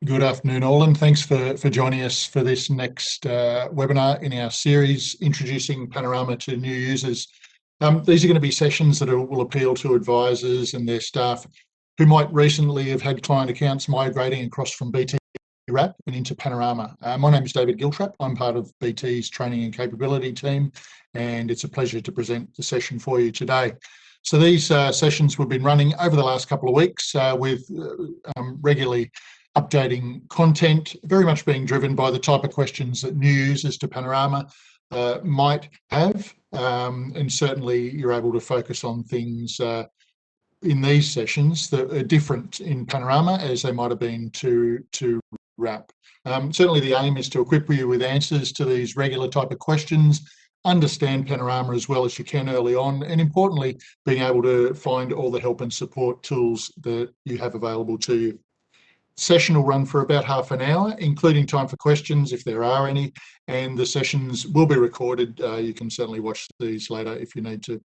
Good afternoon, all, and thanks for joining us for this next webinar in our series introducing Panorama to new users. These are going to be sessions that will appeal to advisors and their staff who might recently have had client accounts migrating across from BT Wrap and into Panorama. My name is David Giltrap. I'm part of BT's training and capability team, and it's a pleasure to present the session for you today. So these sessions we've been running over the last couple of weeks with regularly updating content, very much being driven by the type of questions that new users to Panorama might have. And certainly you're able to focus on things in these sessions that are different in Panorama as they might have been to Wrap. Certainly the aim is to equip you with answers to these regular type of questions, understand Panorama as well as you can early on, and importantly, being able to find all the help and support tools that you have available to you. Session will run for about half an hour, including time for questions if there are any, and the sessions will be recorded. You can certainly watch these later if you need to.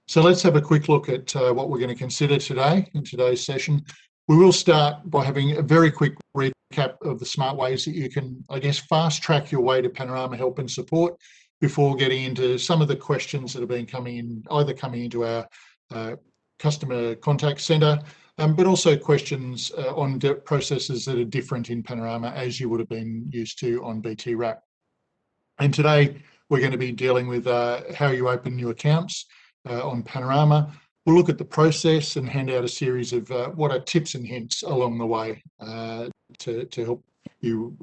So let's have a quick look at what we're going to consider today in today's session. We will start by having a very quick recap of the smart ways that you can, fast track your way to Panorama help and support before getting into some of the questions that have been coming into our customer contact centre, but also questions on processes that are different in Panorama as you would have been used to on BT Wrap. And today we're going to be dealing with how you open new accounts on Panorama. We'll look at the process and hand out a series of what are tips and hints along the way to help you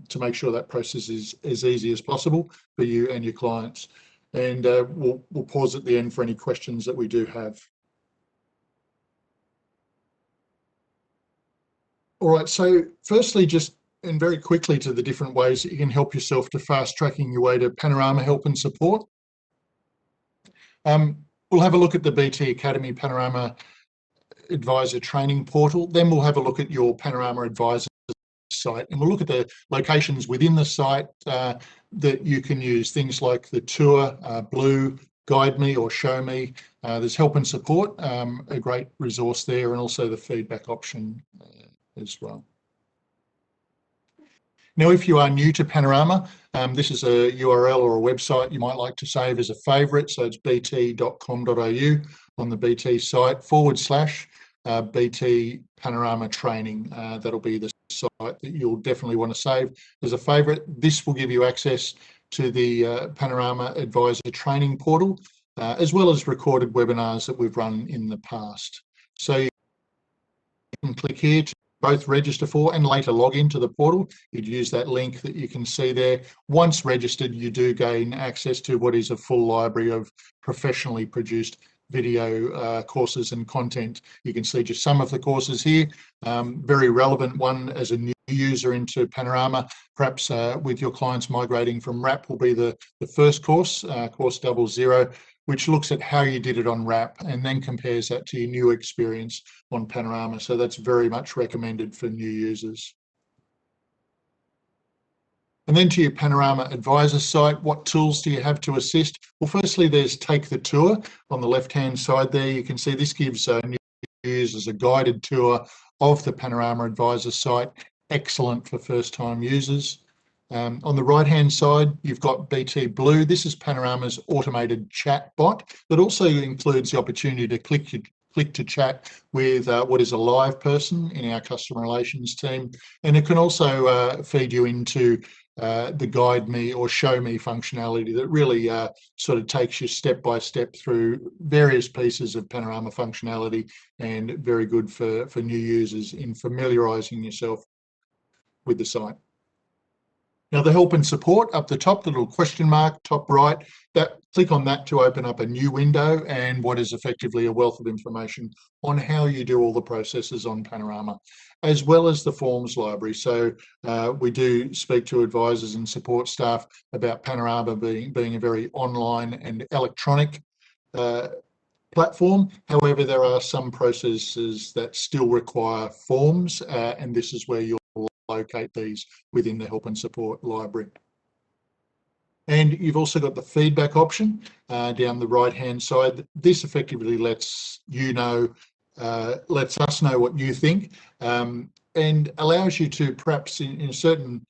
to make sure that process is as easy as possible for you and your clients. And we'll pause at the end for any questions that we do have. All right, so firstly, just and very quickly to the different ways that you can help yourself to fast tracking your way to Panorama help and support. We'll have a look at the BT Academy Panorama Advisor Training Portal. Then we'll have a look at your Panorama Advisor site, and we'll look at the locations within the site that you can use, things like the tour, Blue, Guide Me or Show Me. There's help and support, a great resource there, and also the feedback option as well. Now, if you are new to Panorama, this is a URL or a website you might like to save as a favourite. So it's bt.com.au on the BT site / BT Panorama Training. That'll be the site that you'll definitely want to save as a favourite. This will give you access to the Panorama Advisor Training Portal, as well as recorded webinars that we've run in the past. So you can click here to both register for and later log into the portal. You'd use that link that you can see there. Once registered, you do gain access to what is a full library of professionally produced video courses and content. You can see just some of the courses here. Very relevant one as a new user into Panorama, perhaps with your clients migrating from Wrap, will be the first course, course 00, which looks at how you did it on Wrap and then compares that to your new experience on Panorama. So that's very much recommended for new users. And then to your Panorama Advisor site, what tools do you have to assist? Well, firstly, there's Take the Tour on the left-hand side there. You can see this gives new users a guided tour of the Panorama Advisor site. Excellent for first-time users. On the right-hand side, you've got BT Blue. This is Panorama's automated chat bot that also includes the opportunity to click to chat with what is a live person in our customer relations team. And it can also feed you into the Guide Me or Show Me functionality that really sort of takes you step by step through various pieces of Panorama functionality, and very good for new users in familiarising yourself with the site. Now, the help and support up the top, the little question mark, top right, click on that to open up a new window and what is effectively a wealth of information on how you do all the processes on Panorama, as well as the forms library. So we do speak to advisors and support staff about Panorama being a very online and electronic platform. However, there are some processes that still require forms, and this is where you'll locate these within the help and support library. And you've also got the feedback option down the right hand side. This effectively lets us know what you think. and allows you to perhaps in a certain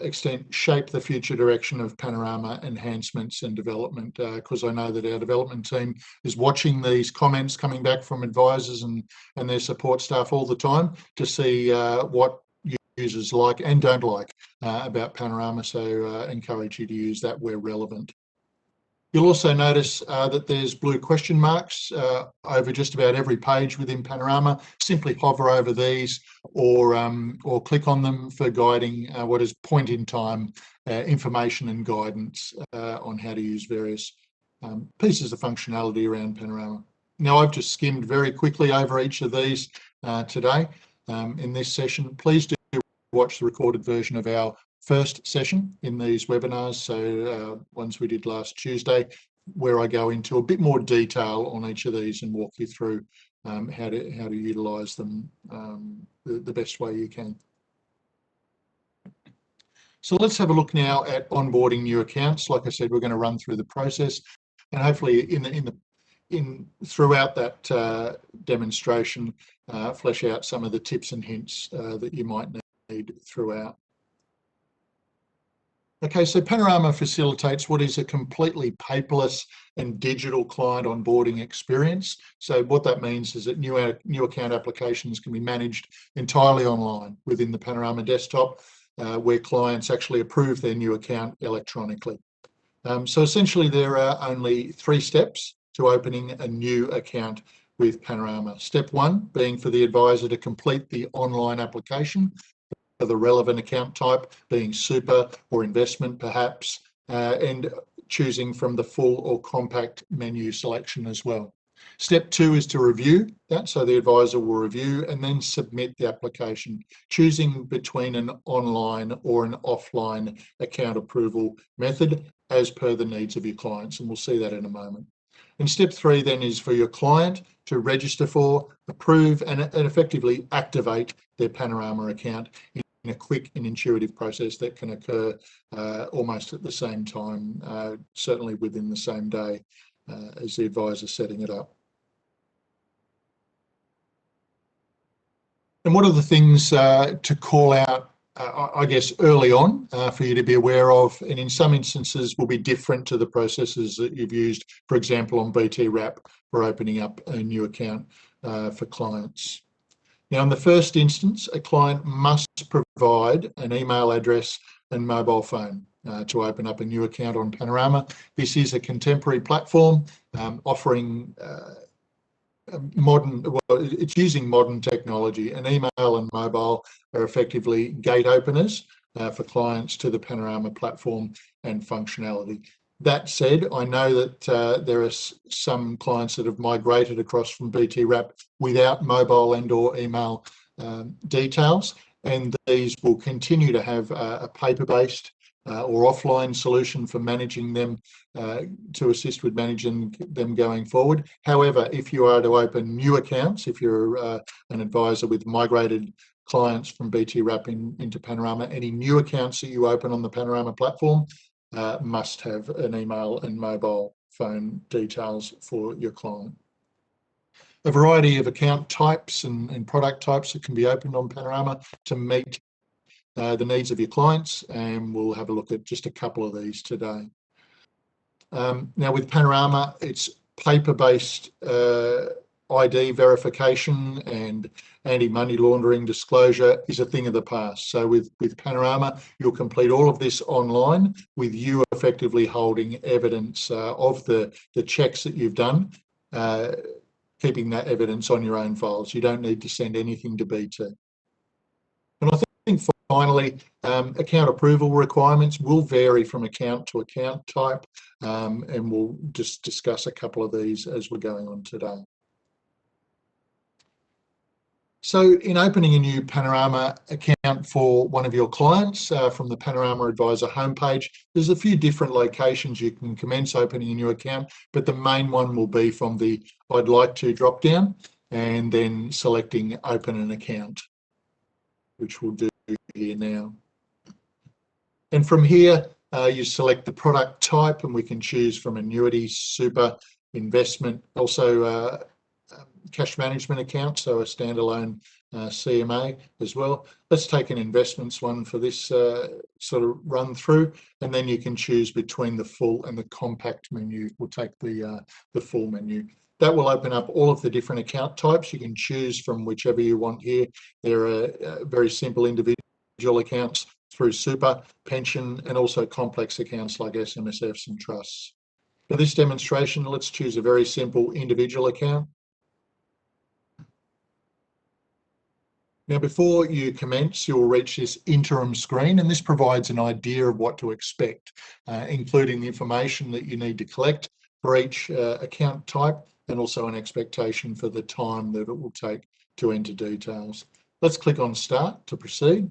extent shape the future direction of Panorama enhancements and development, because I know that our development team is watching these comments coming back from advisors and their support staff all the time to see what users like and don't like about Panorama, so encourage you to use that where relevant. You'll also notice that there's blue question marks over just about every page within Panorama. Simply hover over these or click on them for guiding what is point-in-time information and guidance on how to use various pieces of functionality around Panorama. Now, I've just skimmed very quickly over each of these today in this session. Please do watch the recorded version of our first session in these webinars, so ones we did last Tuesday, where I go into a bit more detail on each of these and walk you through how to utilise them the best way you can. So let's have a look now at onboarding new accounts. Like I said, we're going to run through the process, and hopefully throughout that demonstration, flesh out some of the tips and hints that you might need throughout. Okay, so Panorama facilitates what is a completely paperless and digital client onboarding experience. So what that means is that new account applications can be managed entirely online within the Panorama desktop, where clients actually approve their new account electronically. So essentially there are only 3 steps to opening a new account with Panorama. Step 1 being for the advisor to complete the online application, the relevant account type being super or investment perhaps, and choosing from the full or compact menu selection as well. Step 2 is to review that, so the advisor will review and then submit the application, choosing between an online or an offline account approval method as per the needs of your clients, and we'll see that in a moment. And step 3 then is for your client to register for, approve, and effectively activate their Panorama account in a quick and intuitive process that can occur almost at the same time, certainly within the same day as the advisor setting it up. And what are the things to call out, I guess, early on for you to be aware of, and in some instances will be different to the processes that you've used, for example, on BT Wrap for opening up a new account for clients. Now, in the first instance, a client must provide an email address and mobile phone to open up a new account on Panorama. This is a contemporary platform offering it's using modern technology, and email and mobile are effectively gate openers for clients to the Panorama platform and functionality. That said, I know that there are some clients that have migrated across from BT Wrap without mobile and or email details, and these will continue to have a paper-based or offline solution for managing them to assist with managing them going forward. However, if you are to open new accounts, if you're an advisor with migrated clients from BT Wrap into Panorama, any new accounts that you open on the Panorama platform must have an email and mobile phone details for your client. A variety of account types and product types that can be opened on Panorama to meet the needs of your clients, and we'll have a look at just a couple of these today. Now with Panorama, it's paper-based ID verification and anti-money laundering disclosure is a thing of the past. So with Panorama, you'll complete all of this online with you effectively holding evidence of the checks that you've done, keeping that evidence on your own files. You don't need to send anything to BT. And I think finally, account approval requirements will vary from account to account type, and we'll just discuss a couple of these as we're going on today. So in opening a new Panorama account for one of your clients from the Panorama Advisor homepage, there's a few different locations you can commence opening a new account, but the main one will be from the I'd like to drop down and then selecting open an account, which we'll do here now. And from here, you select the product type, and we can choose from annuity, super, investment, also cash management account, so a standalone CMA as well. Let's take an investments one for this sort of run through, and then you can choose between the full and the compact menu. We'll take the full menu. That will open up all of the different account types. You can choose from whichever you want here. There are very simple individual accounts through super, pension, and also complex accounts like SMSFs and trusts. For this demonstration, let's choose a very simple individual account. Now, before you commence, you'll reach this interim screen, and this provides an idea of what to expect, including the information that you need to collect for each account type, and also an expectation for the time that it will take to enter details. Let's click on Start to proceed,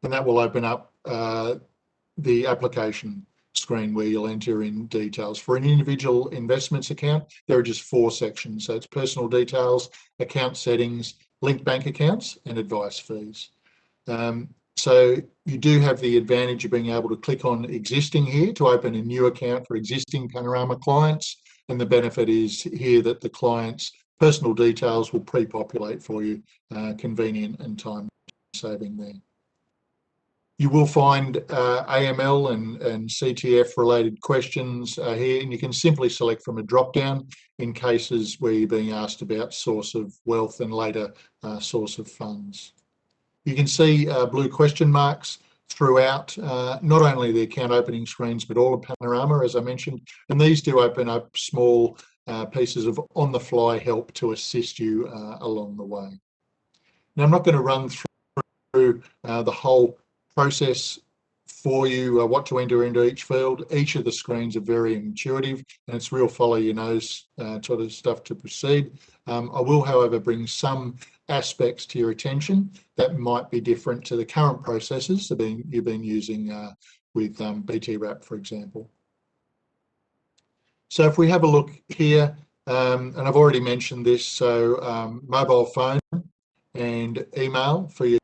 and that will open up the application screen where you'll enter in details. For an individual investments account, there are just 4 sections. So it's personal details, account settings, linked bank accounts, and advice fees. So you do have the advantage of being able to click on existing here to open a new account for existing Panorama clients. And the benefit is here that the client's personal details will pre-populate for you, convenient and time saving there. You will find AML and CTF related questions here, and you can simply select from a drop-down in cases where you're being asked about source of wealth and later source of funds. You can see blue question marks throughout not only the account opening screens, but all of Panorama, as I mentioned, and these do open up small pieces of on-the-fly help to assist you along the way. Now, I'm not going to run through the whole process for you, what to enter into each field. Each of the screens are very intuitive, and it's real follow your nose sort of stuff to proceed. I will, however, bring some aspects to your attention that might be different to the current processes that you've been using with BT-RAP, for example. So if we have a look here, and I've already mentioned this, so mobile phone and email for your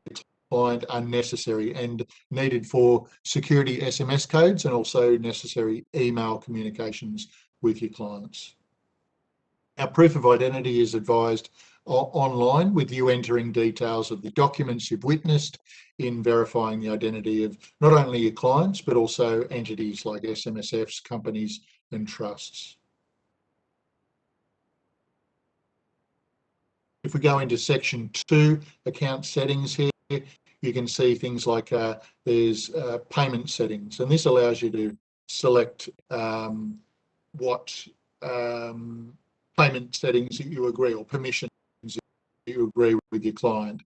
client are necessary and needed for security SMS codes, and also necessary email communications with your clients. Our proof of identity is advised online, with you entering details of the documents you've witnessed in verifying the identity of not only your clients, but also entities like SMSFs, companies, and trusts. If we go into section 2, account settings here, you can see things like there's payment settings, and this allows you to select what payment settings that you agree, or permissions that you agree with your client.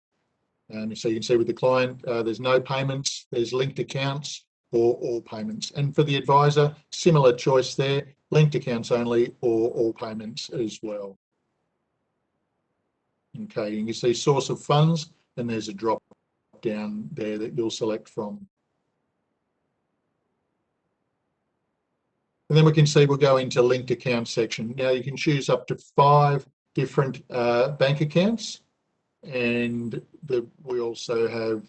So you can see with the client, there's no payments, there's linked accounts, or all payments. And for the advisor, similar choice there, linked accounts only, or all payments as well. Okay, you can see source of funds, and there's a drop down there that you'll select from. And then we can see we'll go into linked account section. Now you can choose up to 5 different bank accounts, and we also have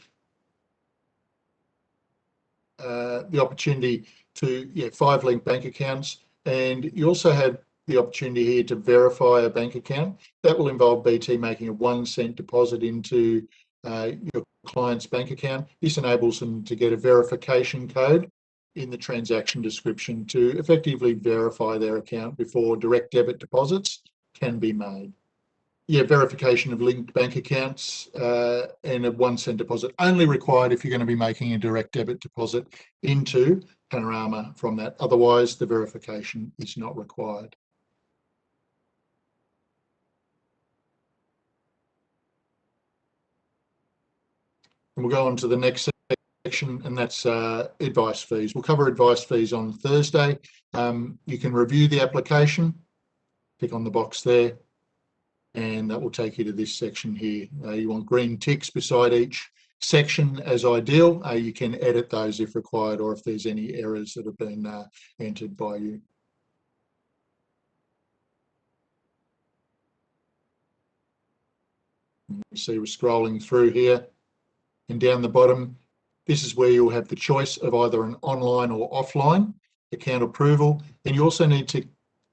the opportunity to 5 linked bank accounts, and you also have the opportunity here to verify a bank account. That will involve BT making a 1 cent deposit into your client's bank account. This enables them to get a verification code in the transaction description to effectively verify their account before direct debit deposits can be made. Verification of linked bank accounts and a 1 cent deposit only required if you're going to be making a direct debit deposit into Panorama from that. Otherwise, the verification is not required. And we'll go on to the next section, and that's advice fees. We'll cover advice fees on Thursday. You can review the application, click on the box there, and that will take you to this section here. You want green ticks beside each section as ideal. You can edit those if required, or if there's any errors that have been entered by you. You see we're scrolling through here, and down the bottom, this is where you'll have the choice of either an online or offline account approval. And you also need to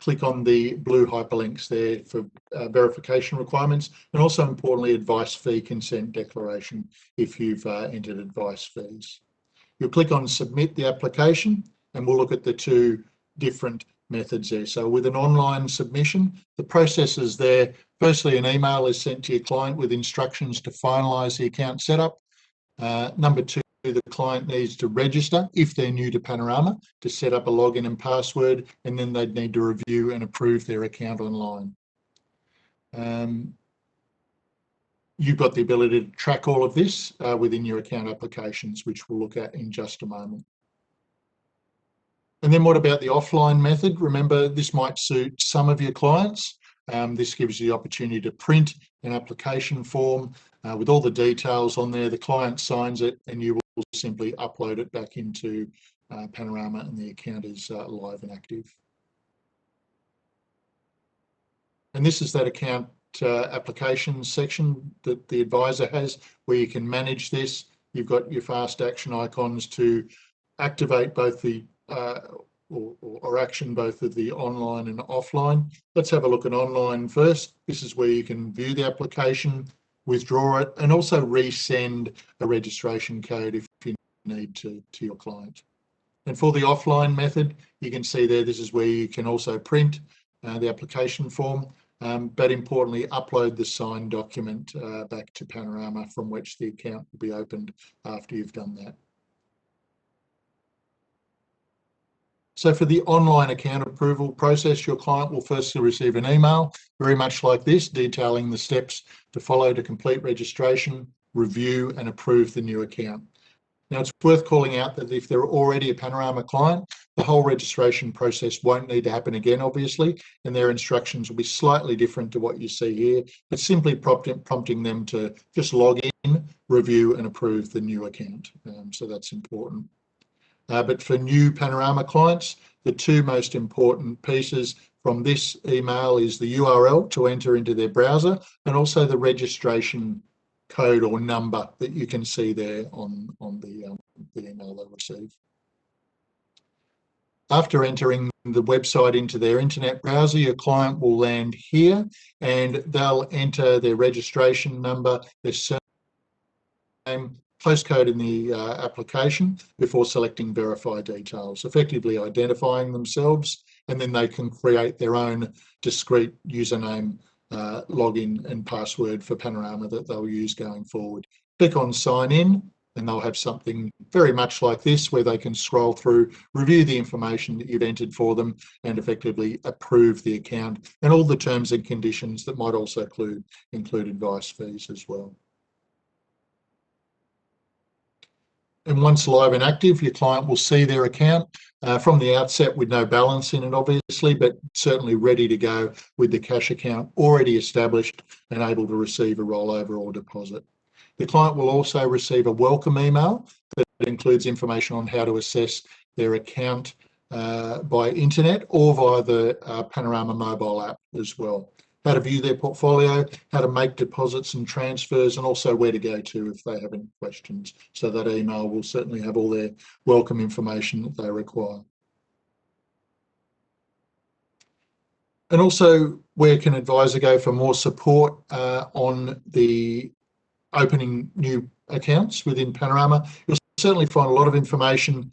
click on the blue hyperlinks there for verification requirements, and also importantly, advice fee consent declaration if you've entered advice fees. You'll click on submit the application, and we'll look at the two different methods there. So with an online submission, the process is there. Firstly, an email is sent to your client with instructions to finalise the account setup. Number two, the client needs to register if they're new to Panorama to set up a login and password, and then they'd need to review and approve their account online. You've got the ability to track all of this within your account applications, which we'll look at in just a moment. And then what about the offline method? Remember, this might suit some of your clients. This gives you the opportunity to print an application form with all the details on there. The client signs it, and you will simply upload it back into Panorama, and the account is live and active. And this is that account application section that the advisor has, where you can manage this. You've got your fast action icons to activate both the or action both of the online and offline. Let's have a look at online first. This is where you can view the application, withdraw it, and also resend a registration code if you need to your client. And for the offline method, you can see there, this is where you can also print the application form, but importantly, upload the signed document back to Panorama, from which the account will be opened after you've done that. So for the online account approval process, your client will firstly receive an email, very much like this, detailing the steps to follow to complete registration, review and approve the new account. Now, it's worth calling out that if they're already a Panorama client, the whole registration process won't need to happen again, obviously, and their instructions will be slightly different to what you see here. It's simply prompting them to just log in, review and approve the new account. So that's important. But for new Panorama clients, the two most important pieces from this email is the URL to enter into their browser, and also the registration code or number that you can see there on the email they receive. After entering the website into their internet browser, your client will land here, and they'll enter their registration number, their surname, postcode in the application before selecting verify details, effectively identifying themselves, and then they can create their own discrete username, login and password for Panorama that they'll use going forward. Click on sign in, and they'll have something very much like this, where they can scroll through, review the information that you've entered for them, and effectively approve the account, and all the terms and conditions that might also include advice fees as well. And once live and active, your client will see their account from the outset with no balance in it, obviously, but certainly ready to go with the cash account already established and able to receive a rollover or deposit. The client will also receive a welcome email that includes information on how to assess their account by internet or via the Panorama mobile app as well. How to view their portfolio, how to make deposits and transfers, and also where to go to if they have any questions. So that email will certainly have all their welcome information that they require. And also, where can advisor go for more support on the opening new accounts within Panorama? You'll certainly find a lot of information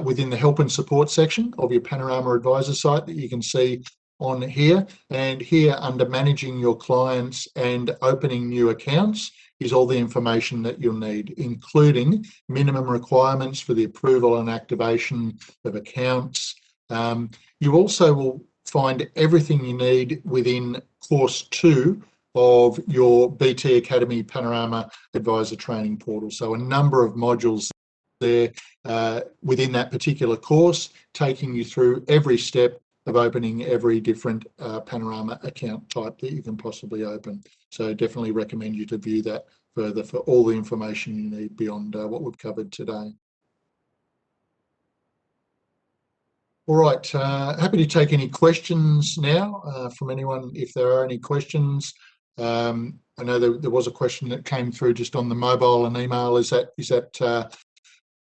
within the help and support section of your Panorama advisor site that you can see on here. And here under managing your clients and opening new accounts is all the information that you'll need, including minimum requirements for the approval and activation of accounts. You also will find everything you need within course 2 of your BT Academy Panorama Advisor Training Portal. So a number of modules there within that particular course, taking you through every step of opening every different Panorama account type that you can possibly open. So definitely recommend you to view that further for all the information you need beyond what we've covered today. All right, happy to take any questions now from anyone if there are any questions. I know there was a question that came through just on the mobile and email. Is that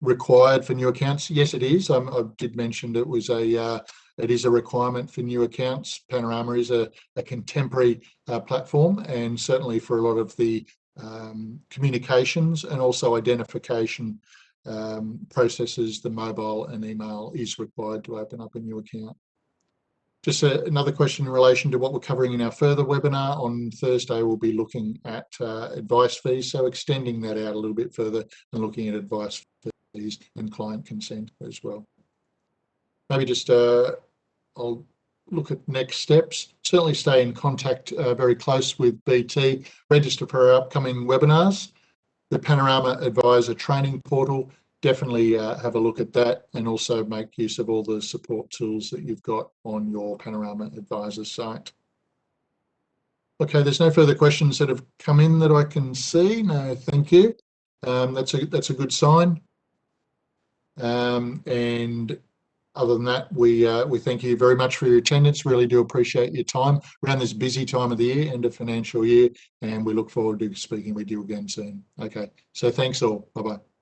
required for new accounts? Yes, it is. I did mention that it was a it is a requirement for new accounts. Panorama is a contemporary platform, and certainly for a lot of the communications and also identification processes, the mobile and email is required to open up a new account. Just another question in relation to what we're covering in our further webinar. On Thursday, we'll be looking at advice fees, so extending that out a little bit further and looking at advice fees and client consent as well. Maybe just I'll look at next steps. Certainly stay in contact very close with BT. Register for our upcoming webinars. The Panorama Advisor training portal, definitely have a look at that, and also make use of all the support tools that you've got on your Panorama Advisor site. Okay, there's no further questions that have come in that I can see. No, thank you. That's a good sign. And other than that, we thank you very much for your attendance. Really do appreciate your time around this busy time of the year, end of financial year, and we look forward to speaking with you again soon. Okay, so thanks all. Bye-bye.